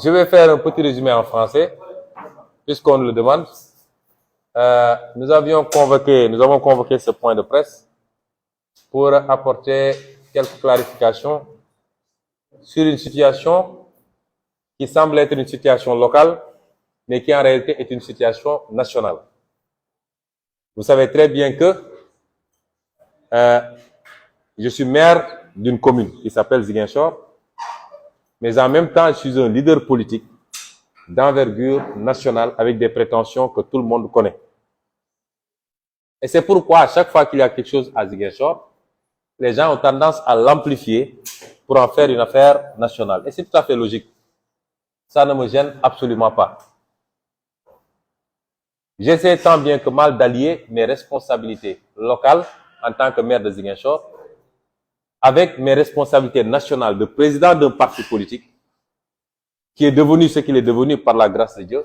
Je vais faire un petit résumé en français, puisqu'on le demande. Nous avons convoqué ce point de presse pour apporter quelques clarifications sur une situation qui semble être une situation locale, mais qui en réalité est une situation nationale. Vous savez très bien que je suis maire d'une commune qui s'appelle Ziguinchor, mais en même temps, je suis un leader politique d'envergure nationale avec des prétentions que tout le monde connaît. Et c'est pourquoi, à chaque fois qu'il y a quelque chose à Ziguinchor, les gens ont tendance à l'amplifier pour en faire une affaire nationale. Et c'est tout à fait logique. Ça ne me gêne absolument pas. J'essaie tant bien que mal d'allier mes responsabilités locales en tant que maire de Ziguinchor avec mes responsabilités nationales de président d'un parti politique qui est devenu ce qu'il est devenu par la grâce de Dieu,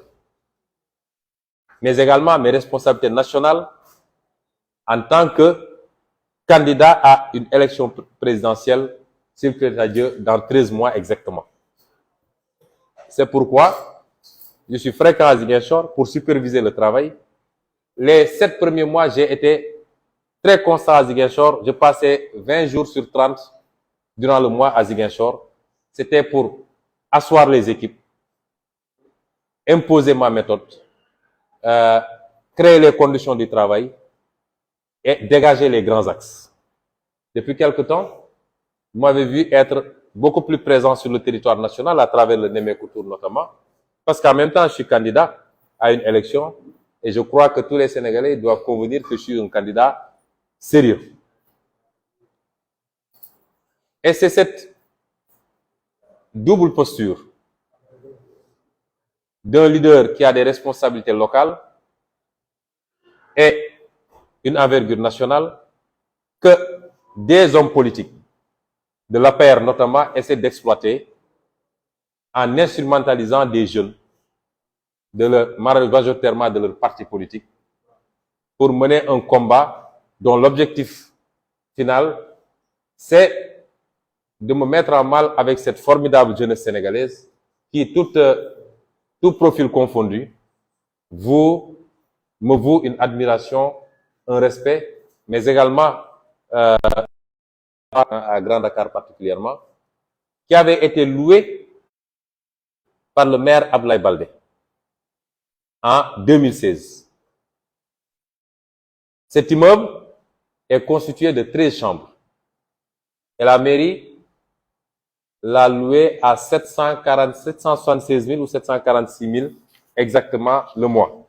mais également mes responsabilités nationales en tant que candidat à une élection présidentielle, s'il plaît à Dieu, dans 13 mois exactement. C'est pourquoi je suis fréquent à Ziguinchor pour superviser le travail. Les 7 premiers mois, j'ai été très constant à Ziguinchor. Je passais 20 jours sur 30 durant le mois à Ziguinchor. C'était pour asseoir les équipes, imposer ma méthode, créer les conditions du travail et dégager les grands axes. Depuis quelque temps, vous m'avez vu être beaucoup plus présent sur le territoire national à travers le Némékoutour notamment, parce qu'en même temps, je suis candidat à une élection et je crois que tous les Sénégalais doivent convenir que je suis un candidat sérieux. Et c'est cette double posture d'un leader qui a des responsabilités locales et une envergure nationale que des hommes politiques de l'APR notamment essaient d'exploiter en instrumentalisant des jeunes majoritairement de leur parti politique pour mener un combat dont l'objectif final c'est de me mettre en mal avec cette formidable jeunesse sénégalaise qui, tout profil confondu, me vaut une admiration, un respect, mais également à Grand Dakar particulièrement, qui avait été loué par le maire Abdoulaye Baldé en 2016. Cet immeuble est constitué de 13 chambres et la mairie l'a loué à 776 000 ou 746 000 exactement le mois.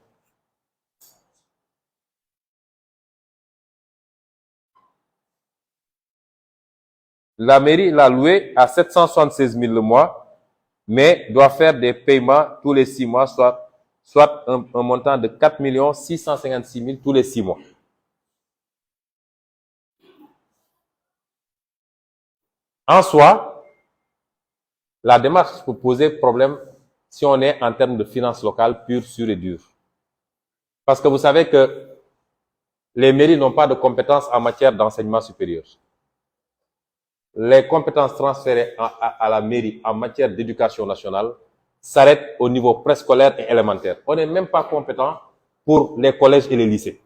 La mairie l'a loué à 776 000 le mois, mais doit faire des paiements tous les 6 mois, soit un montant de 4 656 000 tous les 6 mois. En soi, la démarche peut poser problème si on est en termes de finances locales pures, sûres et dures. Parce que vous savez que les mairies n'ont pas de compétences en matière d'enseignement supérieur. Les compétences transférées à la mairie en matière d'éducation nationale s'arrêtent au niveau préscolaire et élémentaire. On n'est même pas compétent pour les collèges et les lycées.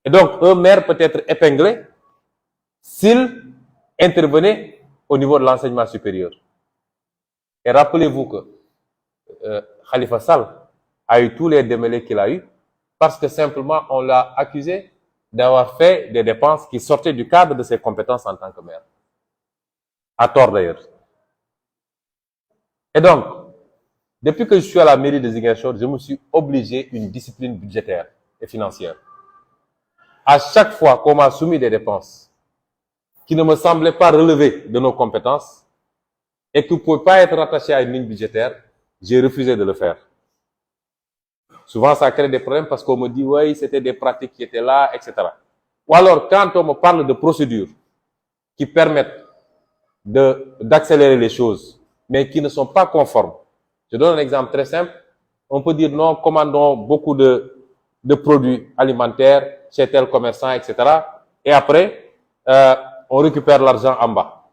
Et donc, un maire peut être épinglé s'il intervenait au niveau de l'enseignement supérieur. Et rappelez-vous que Khalifa Sall a eu tous les démêlés qu'il a eu parce que simplement on l'a accusé d'avoir fait des dépenses qui sortaient du cadre de ses compétences en tant que maire. À tort d'ailleurs. Et donc, depuis que je suis à la mairie de Ziguinchor, je me suis obligé une discipline budgétaire et financière. À chaque fois qu'on m'a soumis des dépenses qui ne me semblaient pas relever de nos compétences et qui ne pouvaient pas être rattachées à une ligne budgétaire, j'ai refusé de le faire. Souvent, ça crée des problèmes parce qu'on me dit, oui, c'était des pratiques qui étaient là, etc. Ou alors, quand on me parle de procédures qui permettent d'accélérer les choses, mais qui ne sont pas conformes. Je donne un exemple très simple. On peut dire, non, commandons beaucoup de produits alimentaires chez tel commerçant, etc. Et après, on récupère l'argent en bas.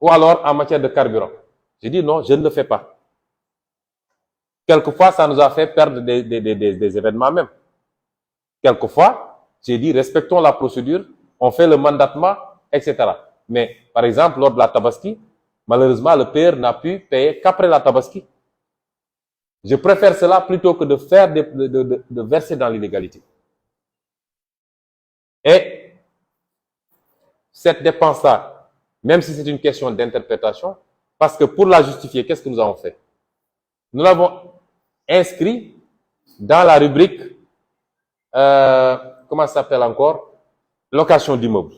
Ou alors, en matière de carburant. J'ai dit non, je ne le fais pas. Quelquefois, ça nous a fait perdre des événements même. Quelquefois, j'ai dit respectons la procédure, on fait le mandatement, etc. Mais par exemple, lors de la Tabaski, malheureusement, le père n'a pu payer qu'après la Tabaski. Je préfère cela plutôt que de faire de verser dans l'illégalité. Et cette dépense-là, même si c'est une question d'interprétation, parce que pour la justifier, qu'est-ce que nous avons fait? Nous l'avons inscrit dans la rubrique, comment ça s'appelle encore? Location d'immeubles.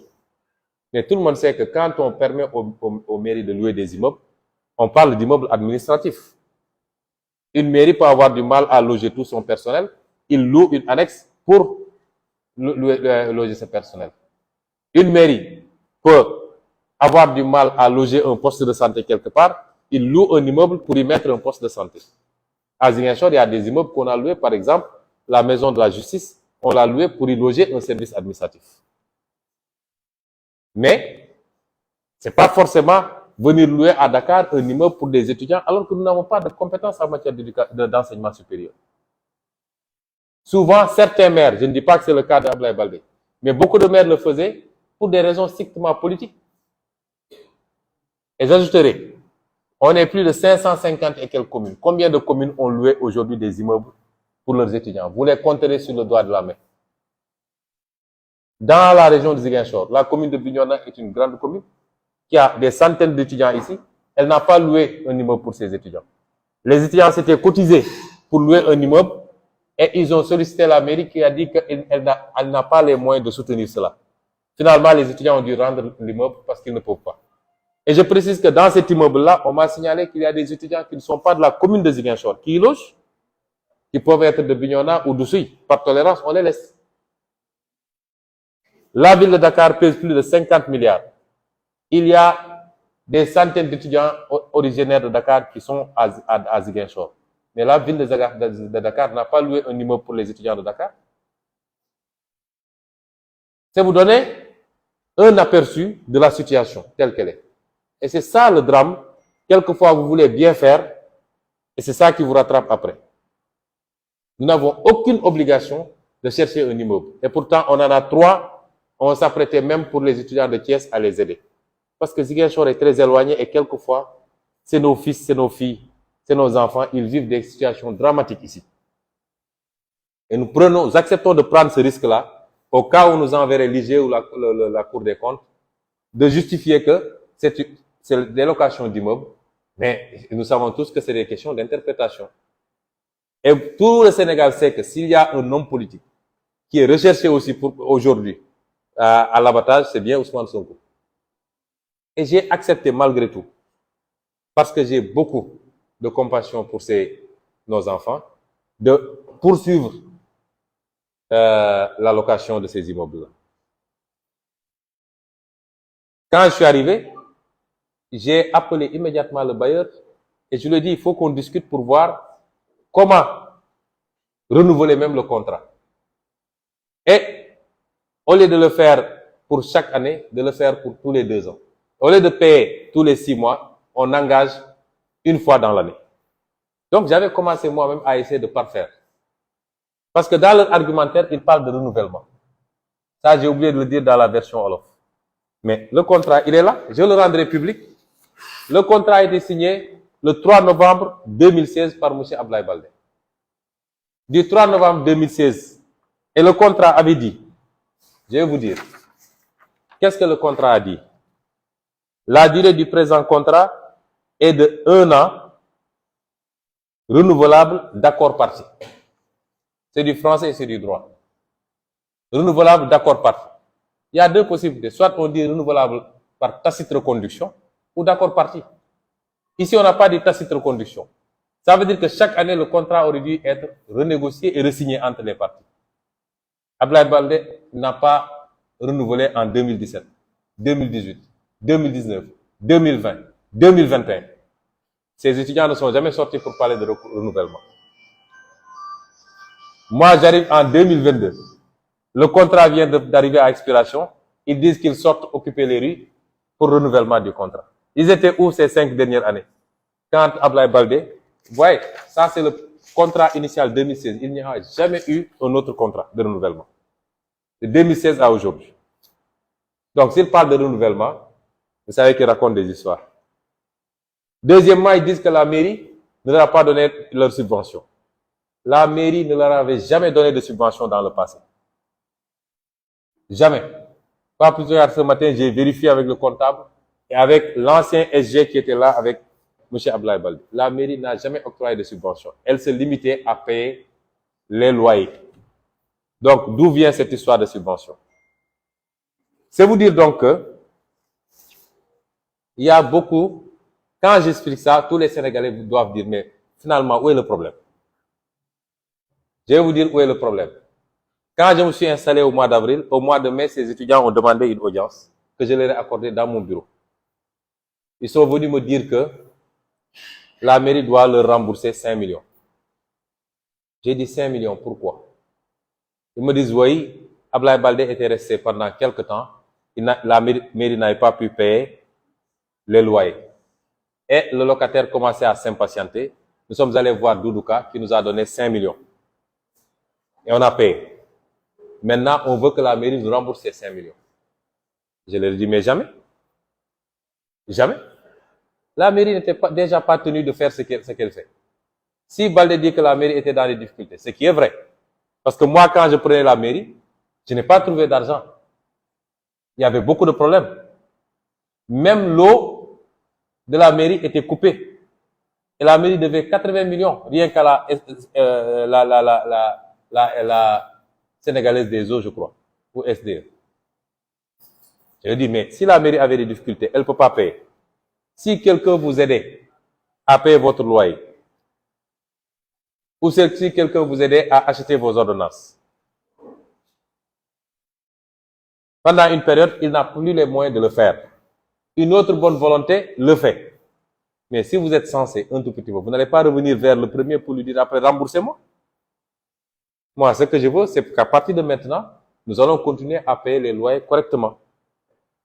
Mais tout le monde sait que quand on permet aux mairies de louer des immeubles, on parle d'immeubles administratifs. Une mairie peut avoir du mal à loger tout son personnel, il loue une annexe pour loger ce personnel. Une mairie peut avoir du mal à loger un poste de santé quelque part, il loue un immeuble pour y mettre un poste de santé. À Ziguinchor, il y a des immeubles qu'on a loués, par exemple, la maison de la justice, on l'a loué pour y loger un service administratif. Mais, c'est pas forcément venir louer à Dakar un immeuble pour des étudiants alors que nous n'avons pas de compétences en matière d'enseignement supérieur. Souvent, certains maires, je ne dis pas que c'est le cas d'Ablaye Baldé, mais beaucoup de maires le faisaient pour des raisons strictement politiques. Et j'ajouterai, on est plus de 550 et quelques communes. Combien de communes ont loué aujourd'hui des immeubles pour leurs étudiants? Vous les compterez sur le doigt de la main. Dans la région de Ziguinchor, la commune de Bignona est une grande commune qui a des centaines d'étudiants ici. Elle n'a pas loué un immeuble pour ses étudiants. Les étudiants s'étaient cotisés pour louer un immeuble et ils ont sollicité la mairie qui a dit qu'elle n'a pas les moyens de soutenir cela. Finalement, les étudiants ont dû rendre l'immeuble parce qu'ils ne peuvent pas. Et je précise que dans cet immeuble-là, on m'a signalé qu'il y a des étudiants qui ne sont pas de la commune de Ziguinchor, qui y logent, qui peuvent être de Bignona ou d'Oussouye. Par tolérance, on les laisse. La ville de Dakar pèse plus de 50 milliards. Il y a des centaines d'étudiants originaires de Dakar qui sont à Ziguinchor. Mais la ville de Dakar n'a pas loué un immeuble pour les étudiants de Dakar. C'est vous donner un aperçu de la situation telle qu'elle est. Et c'est ça le drame. Quelquefois, vous voulez bien faire et c'est ça qui vous rattrape après. Nous n'avons aucune obligation de chercher un immeuble. Et pourtant, on en a 3. On s'apprêtait même pour les étudiants de Thiès à les aider. Parce que Ziguinchor est très éloigné et quelquefois, c'est nos fils, c'est nos filles, c'est nos enfants, ils vivent des situations dramatiques ici. Et nous acceptons de prendre ce risque-là, au cas où nous enverrait l'IG ou la Cour des comptes, de justifier que c'est des locations d'immeubles, mais nous savons tous que c'est des questions d'interprétation. Et tout le Sénégal sait que s'il y a un homme politique qui est recherché aussi pour aujourd'hui à l'abattage, c'est bien Ousmane Sonko. Et j'ai accepté malgré tout, parce que j'ai beaucoup de compassion pour nos enfants, de poursuivre la location de ces immeubles-là. Quand je suis arrivé, j'ai appelé immédiatement le bailleur et je lui ai dit, il faut qu'on discute pour voir comment renouveler même le contrat. Et au lieu de le faire pour chaque année, de le faire pour tous les 2 ans. Au lieu de payer tous les 6 mois, on engage une fois dans l'année. Donc, j'avais commencé moi-même à essayer de parfaire. Parce que dans leur argumentaire, ils parlent de renouvellement. Ça, j'ai oublié de le dire dans la version Wolof. Mais le contrat, il est là. Je le rendrai public. Le contrat a été signé le 3 novembre 2016 par M. Ablaye Baldé. Du 3 novembre 2016. Et le contrat avait dit, je vais vous dire, qu'est-ce que le contrat a dit? La durée du présent contrat est de 1 an, renouvelable d'accord parti. C'est du français et c'est du droit. Renouvelable d'accord parti. Il y a 2 possibilités. Soit on dit renouvelable par tacite reconduction ou d'accord parti. Ici, on n'a pas dit tacite reconduction. Ça veut dire que chaque année, le contrat aurait dû être renégocié et resigné entre les parties. Ablaye Baldé n'a pas renouvelé en 2017, 2018, 2019, 2020, 2021. Ces étudiants ne sont jamais sortis pour parler de renouvellement. Moi, j'arrive en 2022. Le contrat vient d'arriver à expiration. Ils disent qu'ils sortent occuper les rues pour renouvellement du contrat. Ils étaient où ces 5 dernières années? quand Ablaye Baldé, vous voyez, ça c'est le contrat initial 2016. Il n'y a jamais eu un autre contrat de renouvellement. De 2016 à aujourd'hui. Donc, s'ils parlent de renouvellement, vous savez qu'ils racontent des histoires. Deuxièmement, ils disent que la mairie ne leur a pas donné leur subvention. La mairie ne leur avait jamais donné de subvention dans le passé. Jamais. Pas plus tard ce matin, j'ai vérifié avec le comptable et avec l'ancien SG qui était là avec M. Ablaye Baldé. La mairie n'a jamais octroyé de subvention. Elle se limitait à payer les loyers. Donc, d'où vient cette histoire de subvention? C'est vous dire donc que il y a beaucoup, quand j'explique ça, tous les Sénégalais doivent dire, mais finalement, où est le problème? Je vais vous dire où est le problème. Quand je me suis installé au mois d'avril, au mois de mai, ces étudiants ont demandé une audience que je leur ai accordée dans mon bureau. Ils sont venus me dire que la mairie doit leur rembourser 5 millions. J'ai dit 5 millions, pourquoi? Ils me disent, oui, Ablaye Baldé était resté pendant quelques temps, la mairie n'avait pas pu payer les loyers. Et le locataire commençait à s'impatienter. Nous sommes allés voir Doudouka qui nous a donné 5 millions. Et on a payé. Maintenant, on veut que la mairie nous rembourse ces 5 millions. Je leur ai dit, mais jamais. Jamais. La mairie n'était déjà pas tenue de faire ce qu'elle fait. Si Baldé dit que la mairie était dans les difficultés, ce qui est vrai. Parce que moi, quand je prenais la mairie, je n'ai pas trouvé d'argent. Il y avait beaucoup de problèmes. Même l'eau de la mairie était coupée. Et la mairie devait 80 millions, rien qu'à la sénégalaise des eaux, je crois, ou SDE. Je dis, mais si la mairie avait des difficultés, elle ne peut pas payer. Si quelqu'un vous aidait à payer votre loyer, ou si quelqu'un vous aidait à acheter vos ordonnances, pendant une période, il n'a plus les moyens de le faire. Une autre bonne volonté le fait. Mais si vous êtes censé un tout petit peu, vous n'allez pas revenir vers le premier pour lui dire après remboursez-moi. Moi, ce que je veux, c'est qu'à partir de maintenant, nous allons continuer à payer les loyers correctement.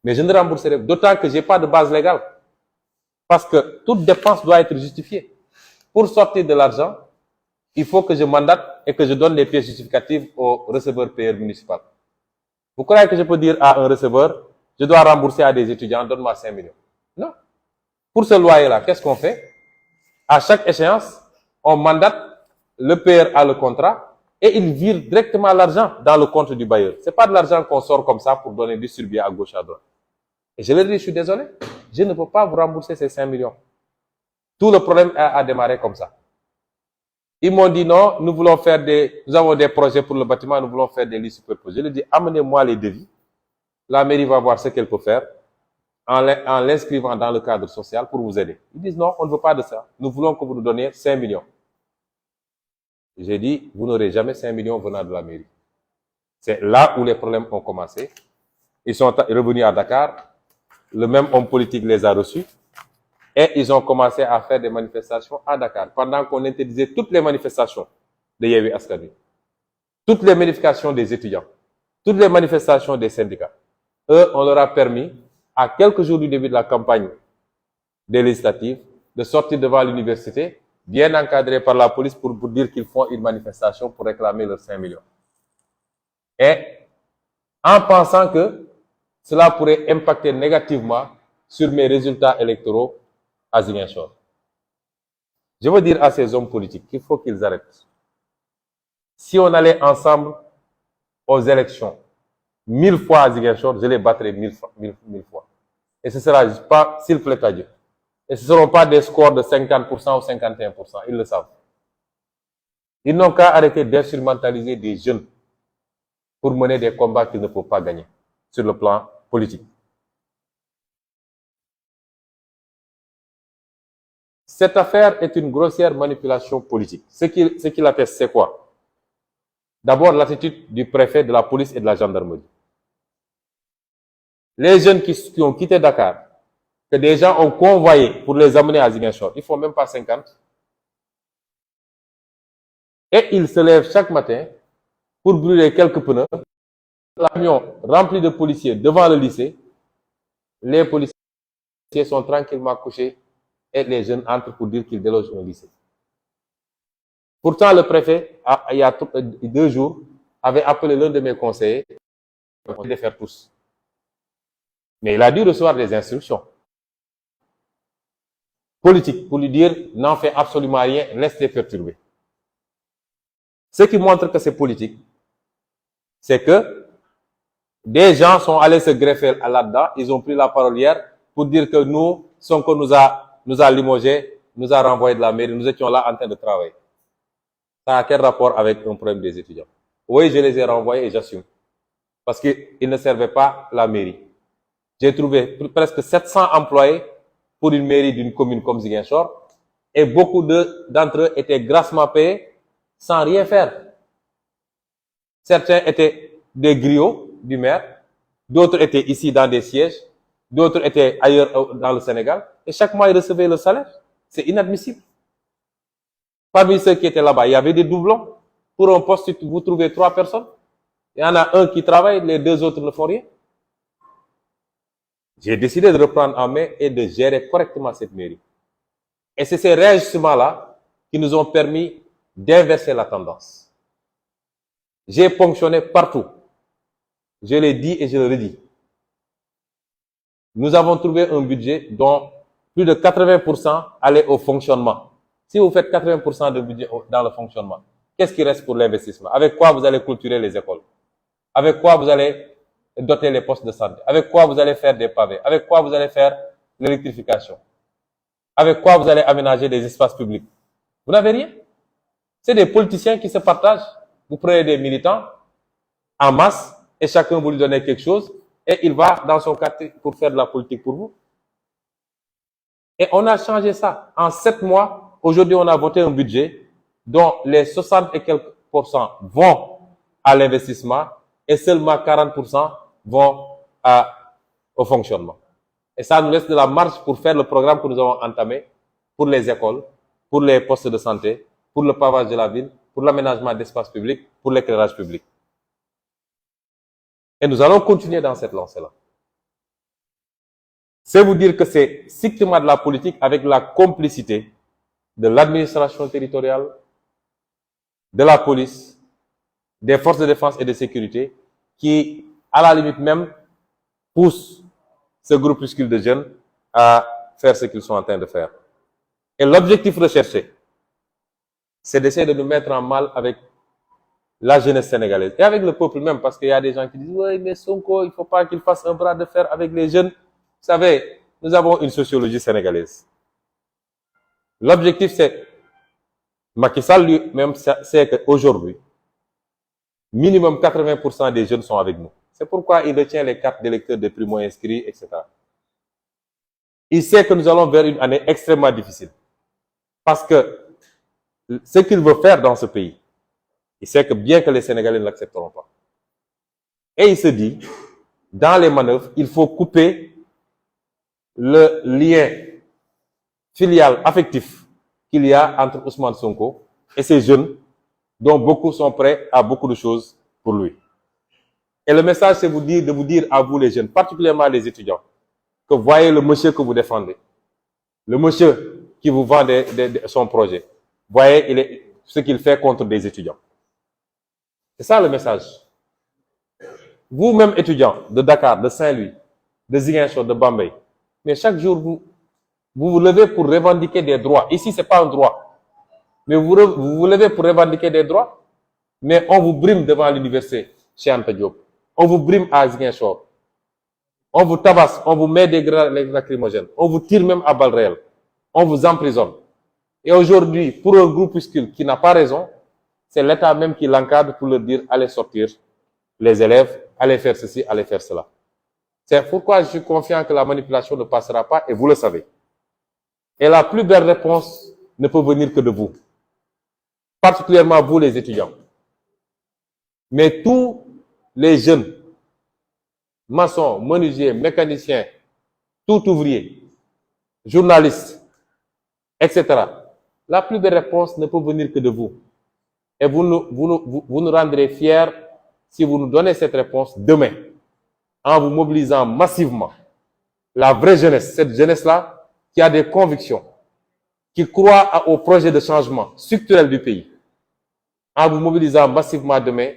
Mais je ne rembourserai pas, d'autant que je n'ai pas de base légale. Parce que toute dépense doit être justifiée. Pour sortir de l'argent, il faut que je mandate et que je donne les pièces justificatives au receveur payeur municipal. Vous croyez que je peux dire à un receveur, je dois rembourser à des étudiants, donne-moi 5 millions? Non. Pour ce loyer-là, qu'est-ce qu'on fait? À chaque échéance, on mandate, le payeur a le contrat et il vire directement l'argent dans le compte du bailleur. Ce n'est pas de l'argent qu'on sort comme ça pour donner distribuer à gauche, à droite. Et je leur dis, je suis désolé, je ne peux pas vous rembourser ces 5 millions. Tout le problème a démarré comme ça. Ils m'ont dit non, nous avons des projets pour le bâtiment, nous voulons faire des lits superposés. Je leur dis, amenez-moi les devis. La mairie va voir ce qu'elle peut faire en l'inscrivant dans le cadre social pour vous aider. Ils disent non, on ne veut pas de ça. Nous voulons que vous nous donniez 5 millions. J'ai dit, vous n'aurez jamais 5 millions venant de la mairie. C'est là où les problèmes ont commencé. Ils sont revenus à Dakar. Le même homme politique les a reçus. Et ils ont commencé à faire des manifestations à Dakar. Pendant qu'on interdisait toutes les manifestations de Yewwi Askan Wi, toutes les manifestations des étudiants, toutes les manifestations des syndicats. Eux, on leur a permis, à quelques jours du début de la campagne des législatives, de sortir devant l'université, bien encadrés par la police pour dire qu'ils font une manifestation pour réclamer leurs 5 millions. Et en pensant que cela pourrait impacter négativement sur mes résultats électoraux à Ziguinchor. Je veux dire à ces hommes politiques qu'il faut qu'ils arrêtent. Si on allait ensemble aux élections 1000 fois à Ziguinchor, je les battrai 1000 fois. Et ce sera pas, s'il plaît à Dieu. Et ce ne seront pas des scores de 50% ou 51%, ils le savent. Ils n'ont qu'à arrêter d'instrumentaliser des jeunes pour mener des combats qu'ils ne peuvent pas gagner sur le plan politique. Cette affaire est une grossière manipulation politique. Ce qui l'atteste, c'est quoi? D'abord, l'attitude du préfet de la police et de la gendarmerie. Les jeunes qui ont quitté Dakar, que des gens ont convoyé pour les amener à Ziguinchor, ils ne font même pas 50. Et ils se lèvent chaque matin pour brûler quelques pneus. L'avion rempli de policiers devant le lycée, les policiers sont tranquillement couchés et les jeunes entrent pour dire qu'ils délogent un lycée. Pourtant, le préfet, il y a 2 jours, avait appelé l'un de mes conseillers de faire tous. Mais il a dû recevoir des instructions politiques pour lui dire n'en fais absolument rien, laisse-les perturber. Ce qui montre que c'est politique, c'est que des gens sont allés se greffer là-dedans, ils ont pris la parole hier pour dire que nous, Sonko nous a limogés, nous a renvoyés de la mairie, nous étions là en train de travailler. Ça a quel rapport avec un problème des étudiants? Oui, je les ai renvoyés et j'assume. Parce qu'ils ne servaient pas la mairie. J'ai trouvé presque 700 employés pour une mairie d'une commune comme Ziguinchor et beaucoup d'entre eux étaient grassement payés sans rien faire. Certains étaient des griots du maire, d'autres étaient ici dans des sièges, d'autres étaient ailleurs dans le Sénégal et chaque mois ils recevaient le salaire. C'est inadmissible. Parmi ceux qui étaient là-bas, il y avait des doublons. Pour un poste, vous trouvez 3 personnes. Il y en a un qui travaille, les 2 autres ne font rien. J'ai décidé de reprendre en main et de gérer correctement cette mairie. Et c'est ces réajustements-là qui nous ont permis d'inverser la tendance. J'ai ponctionné partout. Je l'ai dit et je le redis. Nous avons trouvé un budget dont plus de 80% allait au fonctionnement. Si vous faites 80% de budget dans le fonctionnement, qu'est-ce qui reste pour l'investissement? Avec quoi vous allez clôturer les écoles? Avec quoi vous allez doter les postes de santé? Avec quoi vous allez faire des pavés? Avec quoi vous allez faire l'électrification? Avec quoi vous allez aménager des espaces publics? Vous n'avez rien. C'est des politiciens qui se partagent. Vous prenez des militants en masse et chacun vous lui donne quelque chose et il va dans son quartier pour faire de la politique pour vous. Et on a changé ça. En 7 mois, aujourd'hui on a voté un budget dont les 60 et quelques % vont à l'investissement et seulement 40% vont au fonctionnement. Et ça nous laisse de la marge pour faire le programme que nous avons entamé pour les écoles, pour les postes de santé, pour le pavage de la ville, pour l'aménagement d'espaces publics, pour l'éclairage public. Et nous allons continuer dans cette lancée-là. C'est vous dire que c'est strictement de la politique avec la complicité de l'administration territoriale, de la police, des forces de défense et de sécurité qui, à la limite même, poussent ce groupuscule de jeunes à faire ce qu'ils sont en train de faire. Et l'objectif recherché, c'est d'essayer de nous mettre en mal avec la jeunesse sénégalaise et avec le peuple même, parce qu'il y a des gens qui disent « Oui, mais Sonko, il ne faut pas qu'il fasse un bras de fer avec les jeunes. » Vous savez, nous avons une sociologie sénégalaise. L'objectif, c'est, Macky Sall lui-même sait qu'aujourd'hui, minimum 80% des jeunes sont avec nous. C'est pourquoi il retient les cartes d'électeurs des primo-inscrits, etc. Il sait que nous allons vers une année extrêmement difficile. Parce que ce qu'il veut faire dans ce pays, il sait que bien que les Sénégalais ne l'accepteront pas. Et il se dit, dans les manœuvres, il faut couper le lien filial affectif qu'il y a entre Ousmane Sonko et ces jeunes dont beaucoup sont prêts à beaucoup de choses pour lui. Et le message, c'est de vous dire à vous les jeunes, particulièrement les étudiants, que voyez le monsieur que vous défendez, le monsieur qui vous vend son projet. Voyez ce qu'il fait contre des étudiants. C'est ça le message. Vous-même étudiants de Dakar, de Saint-Louis, de Ziguinchor, de Bambey, mais chaque jour, vous levez pour revendiquer des droits. Ici, ce n'est pas un droit. Mais vous vous levez pour revendiquer des droits, mais on vous brime devant l'université chez Anta Diop. On vous brime à Ziguinchor. On vous tabasse, on vous met des grenades lacrymogènes. On vous tire même à balles réelles. On vous emprisonne. Et aujourd'hui, pour un groupuscule qui n'a pas raison, c'est l'État même qui l'encadre pour leur dire allez sortir les élèves, allez faire ceci, allez faire cela. C'est pourquoi je suis confiant que la manipulation ne passera pas et vous le savez. Et la plus belle réponse ne peut venir que de vous. Particulièrement vous les étudiants. Mais tous les jeunes, maçons, menuisiers, mécaniciens, tout ouvrier, journalistes, etc. La plus belle réponse ne peut venir que de vous. Et vous nous rendrez fiers si vous nous donnez cette réponse demain, en vous mobilisant massivement. La vraie jeunesse, cette jeunesse-là qui a des convictions, qui croit au projet de changement structurel du pays, en vous mobilisant massivement demain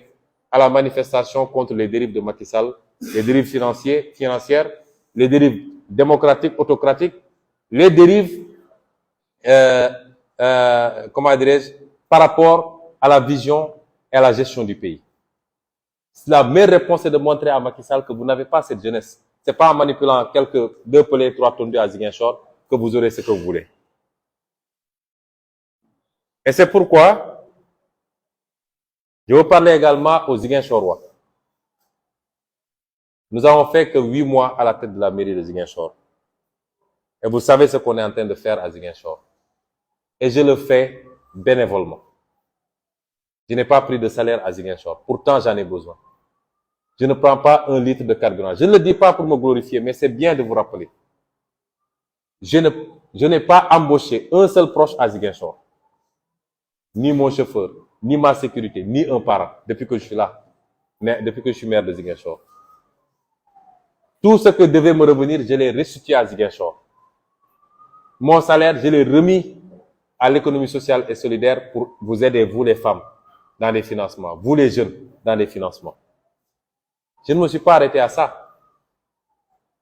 à la manifestation contre les dérives de Macky Sall, les dérives financières, les dérives démocratiques, autocratiques, les dérives, comment dirais-je, par rapport à la vision et à la gestion du pays. La meilleure réponse est de montrer à Macky Sall que vous n'avez pas cette jeunesse. Ce n'est pas en manipulant quelques 2 pelés, 3 tondus à Ziguinchor que vous aurez ce que vous voulez. Et c'est pourquoi je veux parler également aux Ziguinchorois. Nous avons fait que 8 mois à la tête de la mairie de Ziguinchor. Et vous savez ce qu'on est en train de faire à Ziguinchor. Et je le fais bénévolement. Je n'ai pas pris de salaire à Ziguinchor. Pourtant, j'en ai besoin. Je ne prends pas 1 litre de carburant. Je ne le dis pas pour me glorifier, mais c'est bien de vous rappeler. Je n'ai pas embauché un seul proche à Ziguinchor. Ni mon chauffeur, ni ma sécurité, ni un parent, depuis que je suis là, mais depuis que je suis maire de Ziguinchor. Tout ce que devait me revenir, je l'ai restitué à Ziguinchor. Mon salaire, je l'ai remis à l'économie sociale et solidaire pour vous aider, vous les femmes, dans les financements, vous les jeunes, dans les financements. Je ne me suis pas arrêté à ça.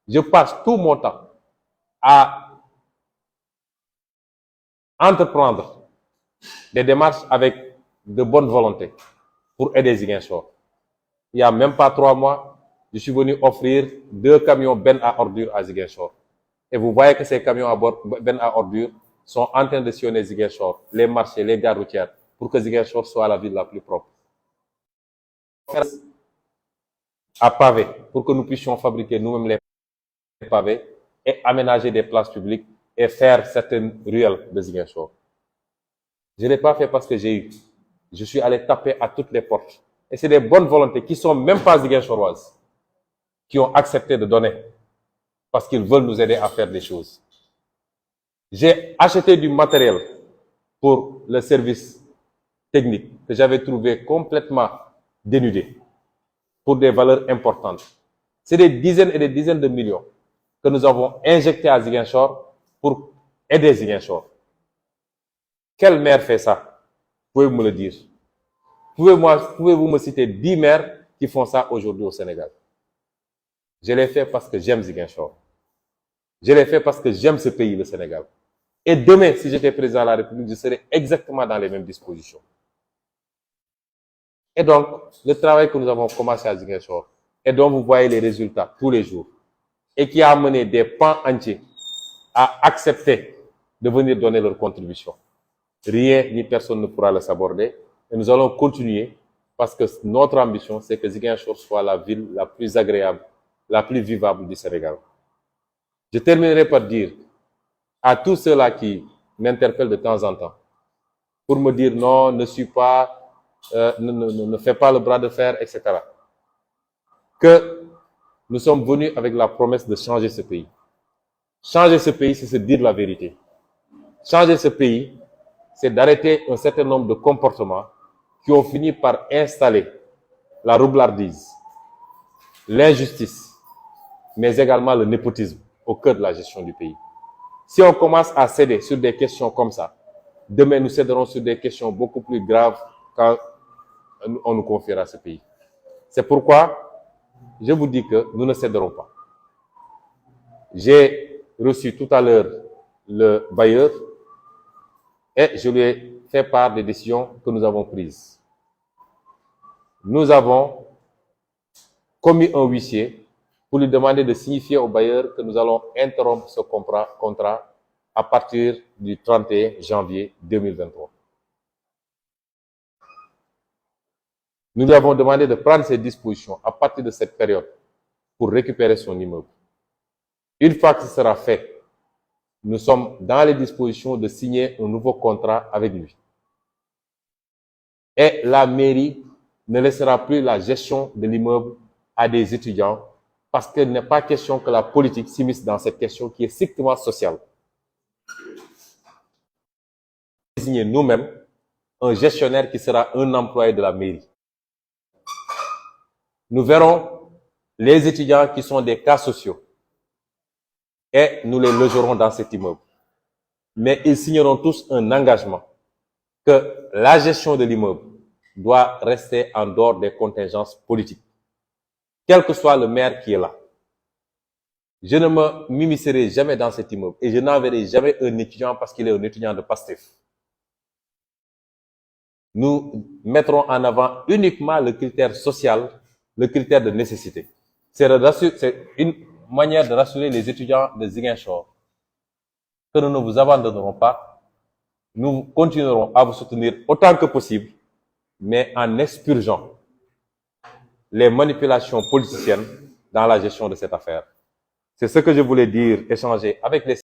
Je passe tout mon temps à entreprendre des démarches avec de bonne volonté pour aider Ziguinchor. Il n'y a même pas 3 mois, je suis venu offrir 2 camions bennes à ordures à Ziguinchor. Et vous voyez que ces camions à bennes à ordures sont en train de sillonner Ziguinchor, les marchés, les gares routières, pour que Ziguinchor soit la ville la plus propre. À pavés, pour que nous puissions fabriquer nous-mêmes les pavés et aménager des places publiques et faire certaines ruelles de Ziguinchor. Je ne l'ai pas fait parce que j'ai eu. Je suis allé taper à toutes les portes. Et c'est des bonnes volontés qui ne sont même pas ziguinchoroises qui ont accepté de donner parce qu'ils veulent nous aider à faire des choses. J'ai acheté du matériel pour le service technique que j'avais trouvé complètement dénudé pour des valeurs importantes. C'est des dizaines et des dizaines de millions que nous avons injectés à Ziguinchor pour aider Ziguinchor. Quel maire fait ça? Pouvez-vous me le dire? Pouvez-vous me citer 10 maires qui font ça aujourd'hui au Sénégal? Je l'ai fait parce que j'aime Ziguinchor. Je l'ai fait parce que j'aime ce pays, le Sénégal. Et demain, si j'étais président de la République, je serais exactement dans les mêmes dispositions. Et donc, le travail que nous avons commencé à Ziguinchor, et dont vous voyez les résultats tous les jours, et qui a amené des pans entiers à accepter de venir donner leur contribution. Rien ni personne ne pourra le saborder. Et nous allons continuer parce que notre ambition, c'est que Ziguinchor soit la ville la plus agréable, la plus vivable du Sénégal. Je terminerai par dire à tous ceux-là qui m'interpellent de temps en temps pour me dire non, ne suis pas, ne fais pas le bras de fer, etc. Que nous sommes venus avec la promesse de changer ce pays. Changer ce pays, c'est se dire la vérité. Changer ce pays, c'est d'arrêter un certain nombre de comportements qui ont fini par installer la roublardise, l'injustice, mais également le népotisme au cœur de la gestion du pays. Si on commence à céder sur des questions comme ça, demain nous céderons sur des questions beaucoup plus graves quand on nous confiera ce pays. C'est pourquoi je vous dis que nous ne céderons pas. J'ai reçu tout à l'heure le bailleur et je lui ai fait part des décisions que nous avons prises. Nous avons commis un huissier pour lui demander de signifier au bailleur que nous allons interrompre ce contrat à partir du 31 janvier 2023. Nous lui avons demandé de prendre ses dispositions à partir de cette période pour récupérer son immeuble. Une fois que ce sera fait, nous sommes dans les dispositions de signer un nouveau contrat avec lui. Et la mairie ne laissera plus la gestion de l'immeuble à des étudiants parce qu'il n'est pas question que la politique s'immisce dans cette question qui est strictement sociale. Désigner nous-mêmes un gestionnaire qui sera un employé de la mairie. Nous verrons les étudiants qui sont des cas sociaux et nous les logerons dans cet immeuble. mais ils signeront tous un engagement que la gestion de l'immeuble doit rester en dehors des contingences politiques, quel que soit le maire qui est là. Je ne me m'immiscerai jamais dans cet immeuble et je n'enverrai jamais un étudiant parce qu'il est un étudiant de PASTEF. Nous mettrons en avant uniquement le critère social, le critère de nécessité. C'est une manière de rassurer les étudiants de Ziguinchor que nous ne vous abandonnerons pas. Nous continuerons à vous soutenir autant que possible, mais en expurgeant les manipulations politiciennes dans la gestion de cette affaire. C'est ce que je voulais dire, échanger avec les...